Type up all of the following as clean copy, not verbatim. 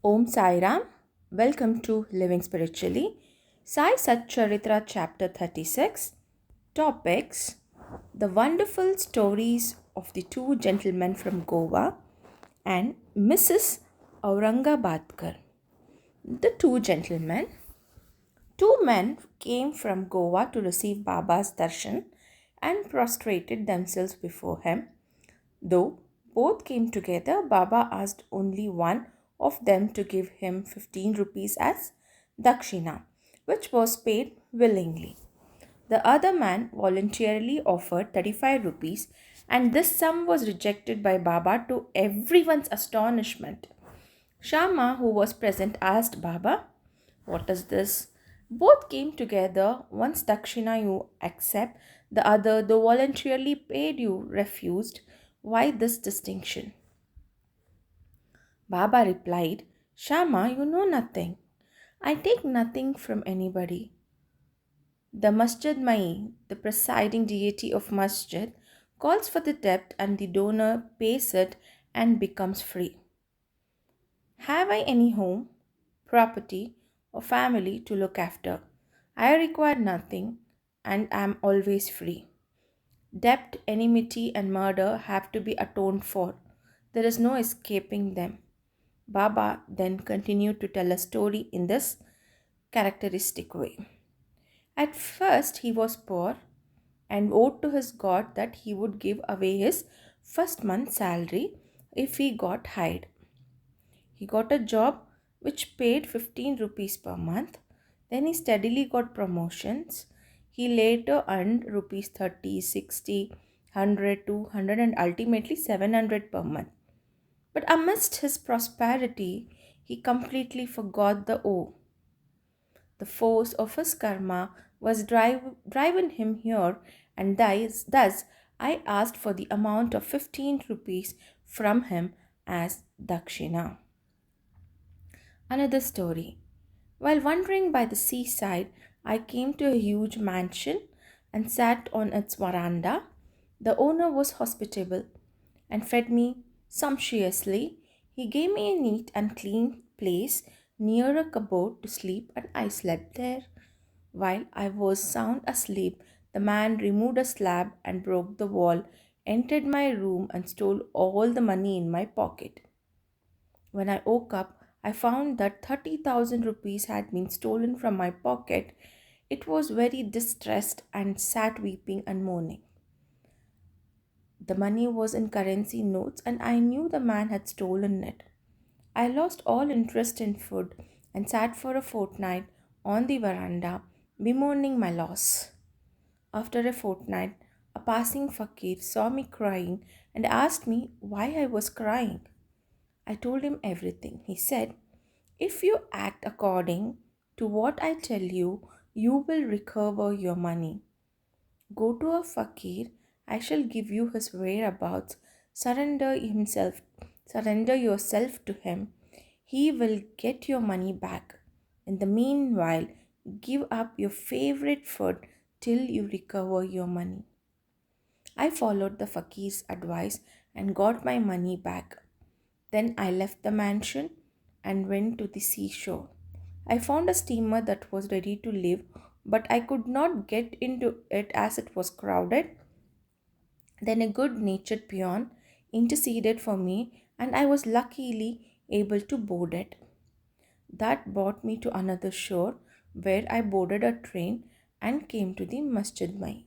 Om Sai Ram. Welcome to Living Spiritually. Sai Satcharitra Chapter 36. Topics: The wonderful stories of the two gentlemen from Goa and Mrs. Aurangabadkar. The two gentlemen. Two men came from Goa to receive Baba's darshan and prostrated themselves before him. Though both came together, Baba asked only one of them to give him 15 rupees as dakshina, which was paid willingly. The other man voluntarily offered 35 rupees, and this sum was rejected by Baba to everyone's astonishment. Shama, who was present, asked Baba, "What is this? Both came together. Once dakshina you accept, the other, though voluntarily paid, you refused. Why this distinction?" Baba replied, "Shama, you know nothing. I take nothing from anybody. The Masjid Mai, the presiding deity of Masjid, calls for the debt and the donor pays it and becomes free. Have I any home, property, or family to look after? I require nothing and am always free. Debt, enmity, and murder have to be atoned for. There is no escaping them." Baba then continued to tell a story in this characteristic way. At first, he was poor and vowed to his God that he would give away his first month's salary if he got hired. He got a job which paid 15 rupees per month. Then he steadily got promotions. He later earned rupees 30, 60, 100, 200, and ultimately 700 per month. But amidst his prosperity, he completely forgot the O. The force of his karma was driving him here, and thus I asked for the amount of 15 rupees from him as dakshina. Another story. While wandering by the seaside, I came to a huge mansion and sat on its veranda. The owner was hospitable and fed me sumptuously. He gave me a neat and clean place near a cupboard to sleep, and I slept there. While I was sound asleep, the man removed a slab and broke the wall, entered my room, and stole all the money in my pocket. When I woke up, I found that 30,000 rupees had been stolen from my pocket. It was very distressed and sat weeping and mourning. The money was in currency notes, and I knew the man had stolen it. I lost all interest in food and sat for a fortnight on the veranda, bemoaning my loss. After a fortnight, a passing fakir saw me crying and asked me why I was crying. I told him everything. He said, "If you act according to what I tell you, you will recover your money. Go to a fakir, I shall give you his whereabouts. Surrender yourself to him. He will get your money back. In the meanwhile, give up your favorite food till you recover your money." I followed the fakir's advice and got my money back. Then I left the mansion and went to the seashore. I found a steamer that was ready to leave, but I could not get into it as it was crowded. Then a good natured peon interceded for me, and I was luckily able to board it. That brought me to another shore where I boarded a train and came to the Masjid Mai.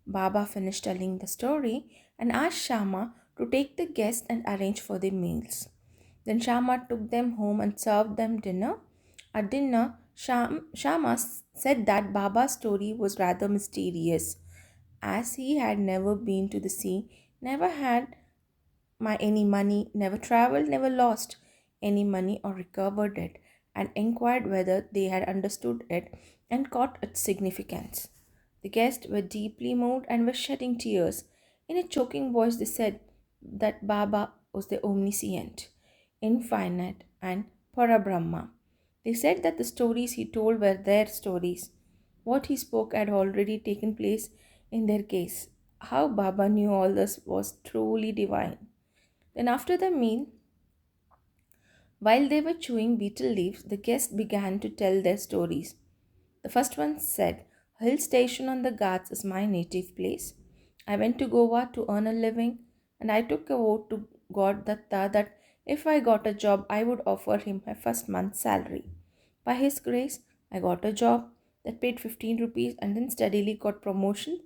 Baba finished telling the story and asked Shama to take the guests and arrange for their meals. Then Shama took them home and served them dinner. At dinner, Shama said that Baba's story was rather mysterious, as he had never been to the sea, never had any money, never traveled, never lost any money or recovered it, and inquired whether they had understood it and caught its significance. The guests were deeply moved and were shedding tears. In a choking voice, they said that Baba was the omniscient, infinite, and Parabrahma. They said that the stories he told were their stories. What he spoke had already taken place in their case. How Baba knew all this was truly divine. Then, after the meal, While they were chewing betel leaves, the guests began to tell their stories. The first one said, "A hill station on the Ghats is my native place. I went to Goa to earn a living, and I took a vote to God Datta that if I got a job, I would offer him my first month's salary. By his grace, I got a job that paid 15 rupees and then steadily got promotion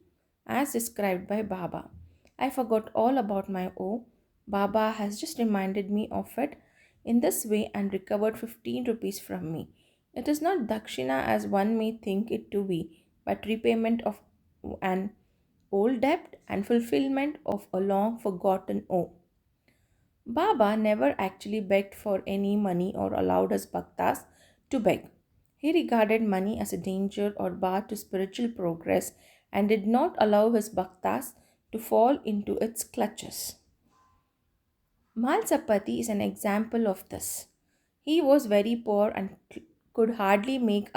as described by Baba. I forgot all about my O. Baba has just reminded me of it in this way and recovered 15 rupees from me. It is not dakshina as one may think it to be, but repayment of an old debt and fulfillment of a long forgotten O." Baba never actually begged for any money or allowed his bhaktas to beg. He regarded money as a danger or bar to spiritual progress and did not allow his bhaktas to fall into its clutches. Malsapati is an example of this. He was very poor and could hardly make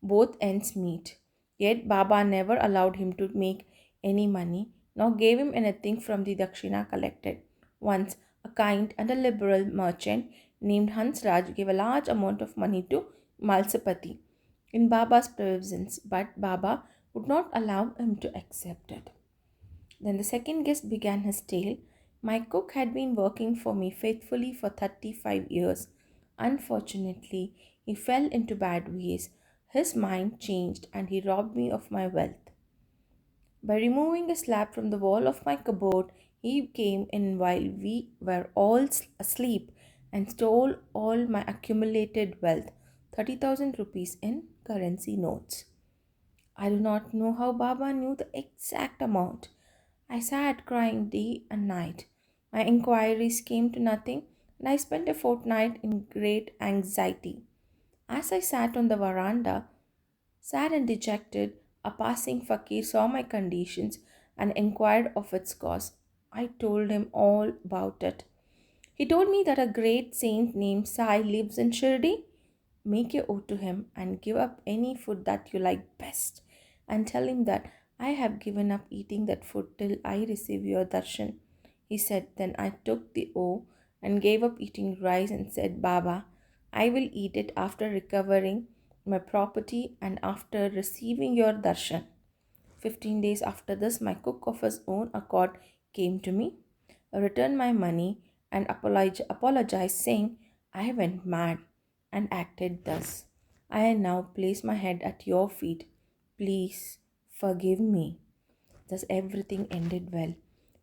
both ends meet. Yet Baba never allowed him to make any money, nor gave him anything from the dakshina collected. Once, a kind and a liberal merchant named Hansraj gave a large amount of money to Malsapati in Baba's presence, but Baba would not allow him to accept it. Then the second guest began his tale. "My cook had been working for me faithfully for 35 years. Unfortunately, he fell into bad ways. His mind changed and he robbed me of my wealth. By removing a slab from the wall of my cupboard, he came in while we were all asleep and stole all my accumulated wealth, 30,000 rupees in currency notes. I do not know how Baba knew the exact amount. I sat crying day and night. My inquiries came to nothing, and I spent a fortnight in great anxiety. As I sat on the veranda, sad and dejected, a passing fakir saw my conditions and inquired of its cause. I told him all about it. He told me that a great saint named Sai lives in Shirdi. Make your oath to him and give up any food that you like best, and tell him that I have given up eating that food till I receive your darshan. He said, then I took the oath and gave up eating rice and said, Baba, I will eat it after recovering my property and after receiving your darshan. 15 days after this, my cook of his own accord came to me, returned my money, and apologized, saying, I went mad and acted thus. I now place my head at your feet. Please forgive me. Thus everything ended well.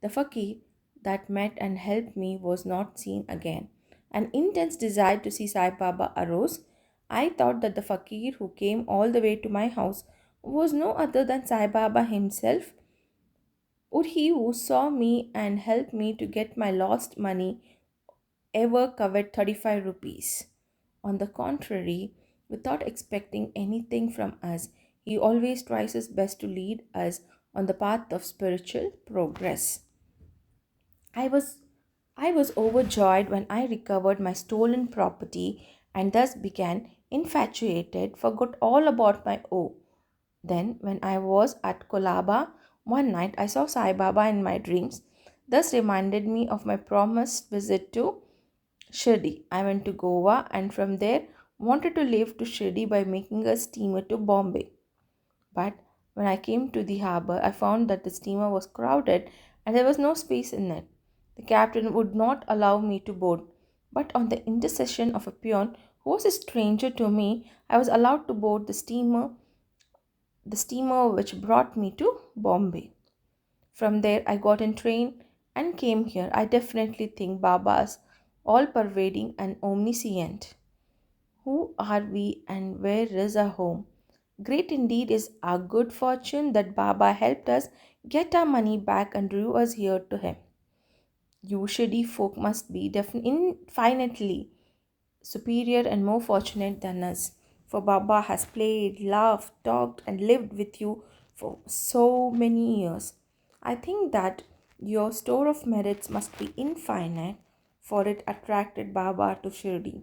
The fakir that met and helped me was not seen again. An intense desire to see Sai Baba arose. I thought that the fakir who came all the way to my house was no other than Sai Baba himself. Would he who saw me and helped me to get my lost money ever covet 35 rupees? On the contrary, without expecting anything from us, he always tries his best to lead us on the path of spiritual progress. I was I was overjoyed when I recovered my stolen property and thus began infatuated, forgot all about my O. Then, when I was at Kolaba, one night I saw Sai Baba in my dreams, thus reminded me of my promised visit to Shirdi. I went to Goa and from there wanted to leave to Shirdi by making a steamer to Bombay. But when I came to the harbour, I found that the steamer was crowded and there was no space in it. The captain would not allow me to board, but on the intercession of a peon who was a stranger to me, I was allowed to board the steamer which brought me to Bombay. From there, I got in train and came here. I definitely think Baba is all pervading and omniscient. Who are we and where is our home? Great indeed is our good fortune that Baba helped us get our money back and drew us here to him. You Shirdi folk must be infinitely superior and more fortunate than us, for Baba has played, laughed, talked, and lived with you for so many years. I think that your store of merits must be infinite, for it attracted Baba to Shirdi.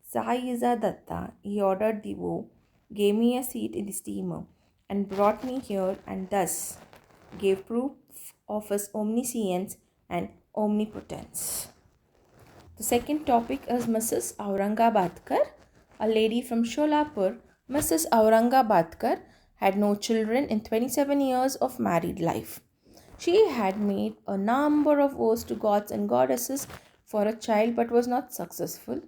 Sai Datta, he ordered the woe, gave me a seat in the steamer, and brought me here, and thus gave proof of his omniscience and omnipotence. The second topic is Mrs. Aurangabadkar, a lady from Sholapur. Mrs. Aurangabadkar had no children in 27 years of married life. She had made a number of vows to gods and goddesses for a child but was not successful.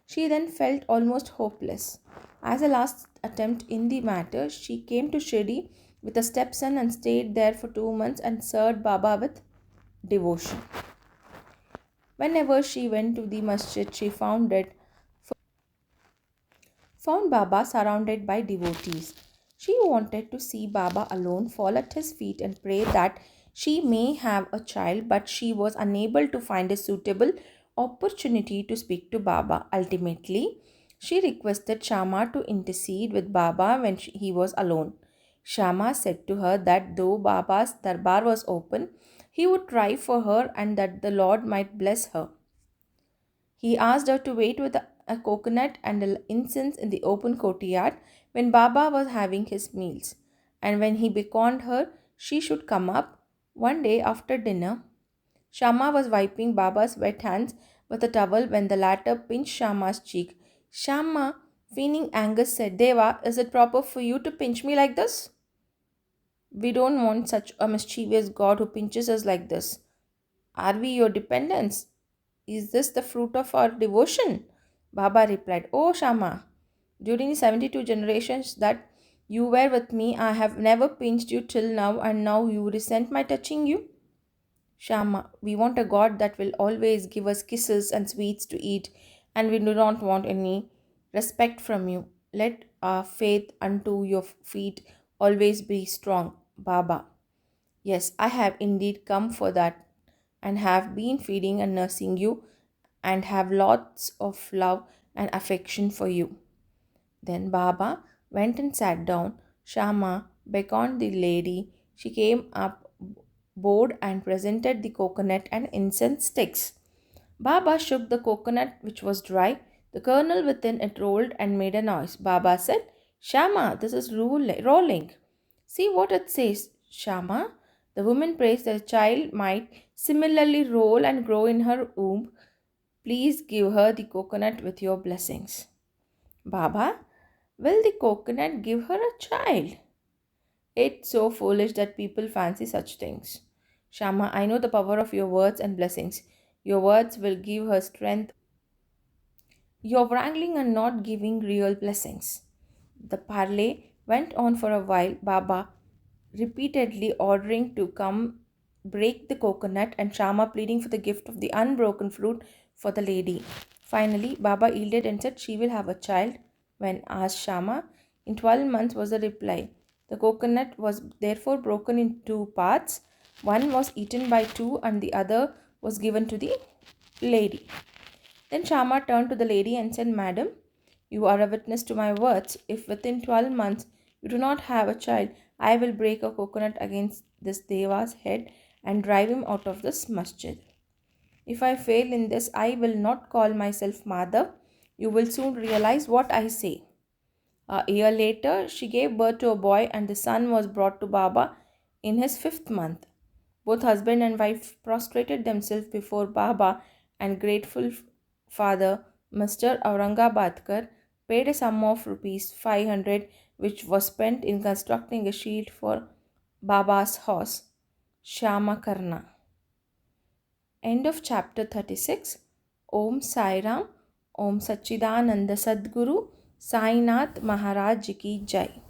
She then felt almost hopeless. As a last attempt in the matter, she came to Shirdi with a stepson and stayed there for 2 months and served Baba with devotion. Whenever she went to the masjid, she found Baba surrounded by devotees. She wanted to see Baba alone, fall at his feet, and pray that she may have a child, but she was unable to find a suitable opportunity to speak to Baba. Ultimately, she requested Shama to intercede with Baba when he was alone. Shama said to her that though Baba's darbar was open, he would try for her and that the Lord might bless her. He asked her to wait with a coconut and incense in the open courtyard when Baba was having his meals, and when he beckoned her, she should come up. One day after dinner, Shama was wiping Baba's wet hands with a towel when the latter pinched Shama's cheek. Shama, feigning anger, said, Deva, is it proper for you to pinch me like this? We don't want such a mischievous God who pinches us like this. Are we your dependents? Is this the fruit of our devotion? Baba replied, Oh Shama, during the 72 generations that you were with me, I have never pinched you till now, and now you resent my touching you? Shama, we want a God that will always give us kisses and sweets to eat, and we do not want any respect from you. Let our faith unto your feet always be strong, Baba. Yes, I have indeed come for that and have been feeding and nursing you and have lots of love and affection for you. Then Baba went and sat down. Shama beckoned the lady. She came up, bowed, and presented the coconut and incense sticks. Baba shook the coconut, which was dry. The kernel within it rolled and made a noise. Baba said, Shama, this is rolling. See what it says, Shama. The woman prays that a child might similarly roll and grow in her womb. Please give her the coconut with your blessings. Baba, will the coconut give her a child? It's so foolish that people fancy such things. Shama, I know the power of your words and blessings. Your words will give her strength. You're wrangling and not giving real blessings. The parley went on for a while, Baba repeatedly ordering to come break the coconut and Shama pleading for the gift of the unbroken fruit for the lady. Finally, Baba yielded and said she will have a child. When asked Shama, in 12 months was the reply. The coconut was therefore broken in two parts. One was eaten by two and the other was given to the lady. Then Shama turned to the lady and said, Madam, you are a witness to my words. If within 12 months you do not have a child, I will break a coconut against this Deva's head and drive him out of this masjid. If I fail in this, I will not call myself mother. You will soon realize what I say. A year later, she gave birth to a boy, and the son was brought to Baba in his 5th month. Both husband and wife prostrated themselves before Baba, and grateful father, Mr. Aurangabadkar, paid a sum of rupees 500, which was spent in constructing a shield for Baba's horse, Shamakarna. End of chapter 36. Om Sai Ram, Om Sachidananda Sadguru, Sainath Maharaj Ki Jai.